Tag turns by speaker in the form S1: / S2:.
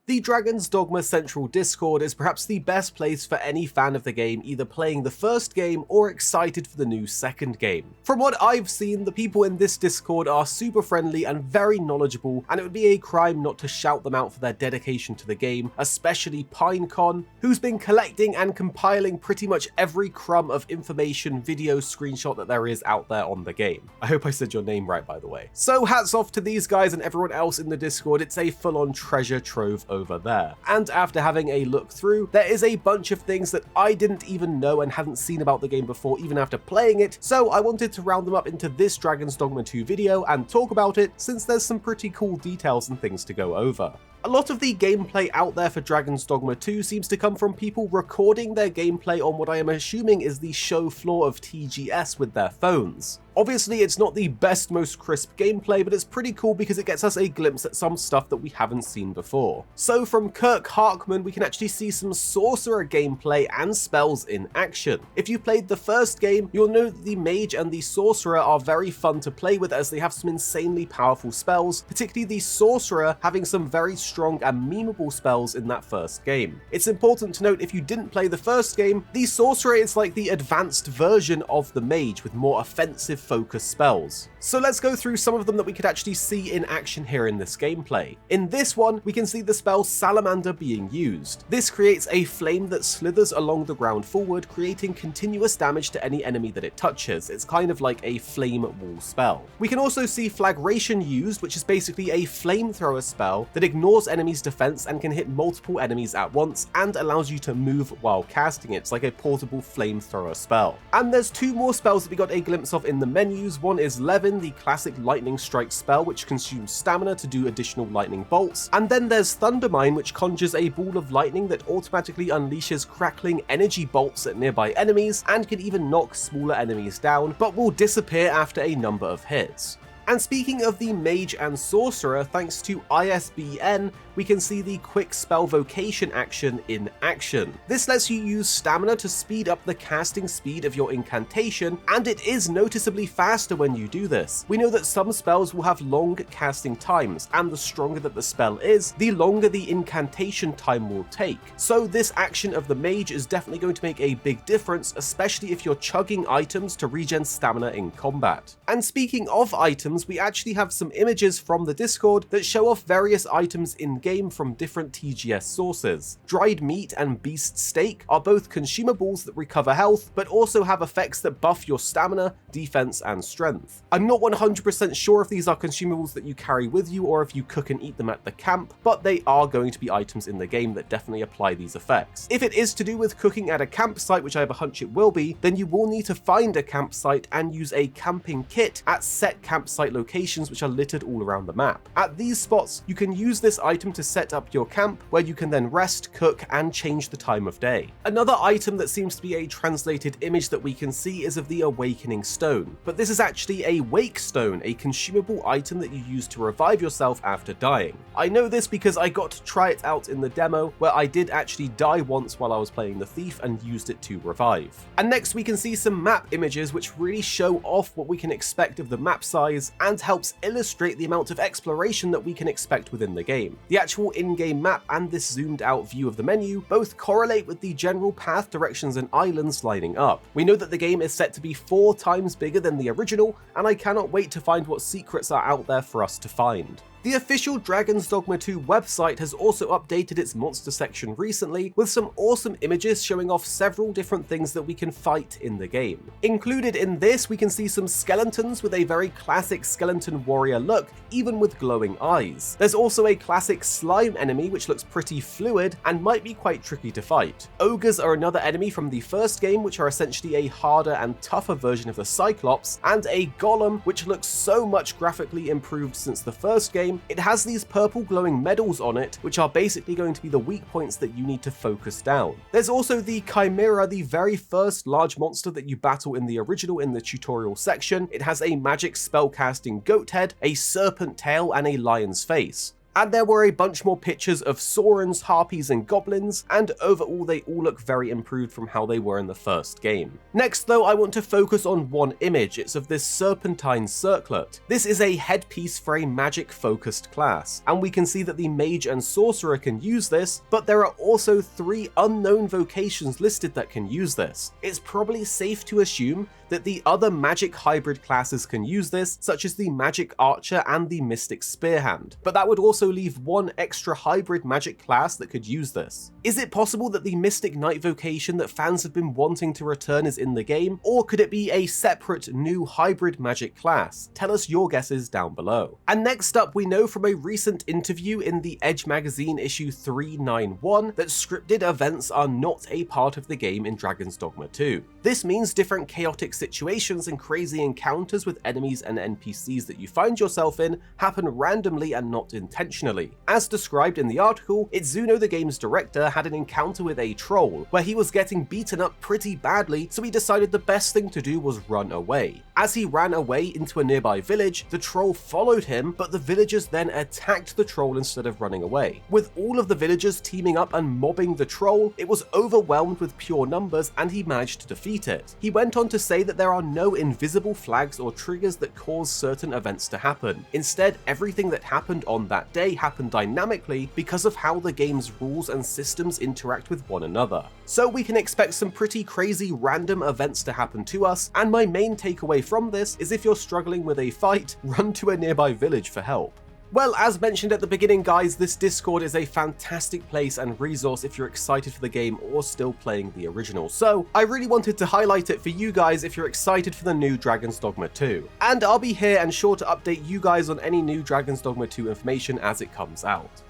S1: The Dragons Dogma Central Discord is perhaps the best place for any fan of the game either playing the first game or excited for the new second game. From what I've seen, the people in this Discord are super friendly and very knowledgeable, and it would be a crime not to shout them out for their dedication to the game, especially Pinecon, who's been collecting and compiling pretty much every crumb of information, video, screenshot that there is out there on the game. I hope I said your name right, by the way. So hats off to these guys and everyone else in the Discord. It's a full-on treasure trove over there. And after having a look through, there is a bunch of things that I didn't even know and hadn't seen about the game before even after playing it, so I wanted to round them up into this Dragons Dogma 2 video and talk about it since there's some pretty cool details and things to go over. A lot of the gameplay out there for Dragons Dogma 2 seems to come from people recording their gameplay on what I am assuming is the show floor of TGS with their phones. Obviously, it's not the best, most crisp gameplay, but it's pretty cool because it gets us a glimpse at some stuff that we haven't seen before. So from Kirk Harkman, we can actually see some sorcerer gameplay and spells in action. If you played the first game, you'll know that the mage and the sorcerer are very fun to play with as they have some insanely powerful spells, particularly the sorcerer having some very strong and memeable spells in that first game. It's important to note if you didn't play the first game, the sorcerer is like the advanced version of the mage with more offensive focus spells. So let's go through some of them that we could actually see in action here in this gameplay. In this one, we can see the spell Salamander being used. This creates a flame that slithers along the ground forward, creating continuous damage to any enemy that it touches. It's kind of like a flame wall spell. We can also see Flagration used, which is basically a flamethrower spell that ignores enemies' defense and can hit multiple enemies at once and allows you to move while casting it. It's like a portable flamethrower spell. And there's two more spells that we got a glimpse of in the menus. One is Levin, the classic lightning strike spell, which consumes stamina to do additional lightning bolts. And then there's Thundermine, which conjures a ball of lightning that automatically unleashes crackling energy bolts at nearby enemies and can even knock smaller enemies down, but will disappear after a number of hits. And speaking of the mage and sorcerer, thanks to ISBN, we can see the quick spell vocation action in action. This lets you use stamina to speed up the casting speed of your incantation, and it is noticeably faster when you do this. We know that some spells will have long casting times, and the stronger that the spell is, the longer the incantation time will take. So this action of the mage is definitely going to make a big difference, especially if you're chugging items to regen stamina in combat. And speaking of items, we actually have some images from the Discord that show off various items in-game from different TGS sources. Dried meat and beast steak are both consumables that recover health, but also have effects that buff your stamina, defense, and strength. I'm not 100% sure if these are consumables that you carry with you or if you cook and eat them at the camp, but they are going to be items in the game that definitely apply these effects. If it is to do with cooking at a campsite, which I have a hunch it will be, then you will need to find a campsite and use a camping kit at set campsite locations which are littered all around the map. At these spots, you can use this item to set up your camp, where you can then rest, cook, and change the time of day. Another item that seems to be a translated image that we can see is of the Awakening Stone, but this is actually a Wake Stone, a consumable item that you use to revive yourself after dying. I know this because I got to try it out in the demo, where I did actually die once while I was playing the Thief and used it to revive. And next we can see some map images which really show off what we can expect of the map size and helps illustrate the amount of exploration that we can expect within the game. The actual in-game map and this zoomed out view of the menu both correlate with the general path, directions, and islands lining up. We know that the game is set to be 4 times bigger than the original, and I cannot wait to find what secrets are out there for us to find. The official Dragons Dogma 2 website has also updated its monster section recently with some awesome images showing off several different things that we can fight in the game. Included in this, we can see some skeletons with a very classic skeleton warrior look, even with glowing eyes. There's also a classic slime enemy which looks pretty fluid and might be quite tricky to fight. Ogres are another enemy from the first game, which are essentially a harder and tougher version of the Cyclops, and a golem which looks so much graphically improved since the first game. It has these purple glowing medals on it, which are basically going to be the weak points that you need to focus down. There's also the Chimera, the very first large monster that you battle in the original in the tutorial section. It has a magic spellcasting goat head, a serpent tail, and a lion's face. And there were a bunch more pictures of saurons, harpies, and goblins, and overall they all look very improved from how they were in the first game. Next though, I want to focus on one image. It's of this serpentine circlet. This is a headpiece for a magic focused class, and we can see that the mage and sorcerer can use this, but there are also 3 unknown vocations listed that can use this. It's probably safe to assume that the other magic hybrid classes can use this, such as the magic archer and the mystic spearhand, but that would also leave 1 extra hybrid magic class that could use this. Is it possible that the mystic knight vocation that fans have been wanting to return is in the game, or could it be a separate new hybrid magic class? Tell us your guesses down below. And next up, we know from a recent interview in the Edge magazine issue 391 that scripted events are not a part of the game in Dragons Dogma 2. This means different chaotic situations and crazy encounters with enemies and NPCs that you find yourself in happen randomly and not intentionally. As described in the article, Itsuno, the game's director, had an encounter with a troll where he was getting beaten up pretty badly, so he decided the best thing to do was run away. As he ran away into a nearby village, the troll followed him, but the villagers then attacked the troll instead of running away. With all of the villagers teaming up and mobbing the troll, it was overwhelmed with pure numbers and he managed to defeat it. He went on to say that there are no invisible flags or triggers that cause certain events to happen. Instead, everything that happened on that day happened dynamically because of how the game's rules and systems interact with one another. So we can expect some pretty crazy random events to happen to us, and my main takeaway from this is if you're struggling with a fight, run to a nearby village for help. Well, as mentioned at the beginning guys, this Discord is a fantastic place and resource if you're excited for the game or still playing the original, so I really wanted to highlight it for you guys if you're excited for the new Dragons Dogma 2. And I'll be here and sure to update you guys on any new Dragons Dogma 2 information as it comes out.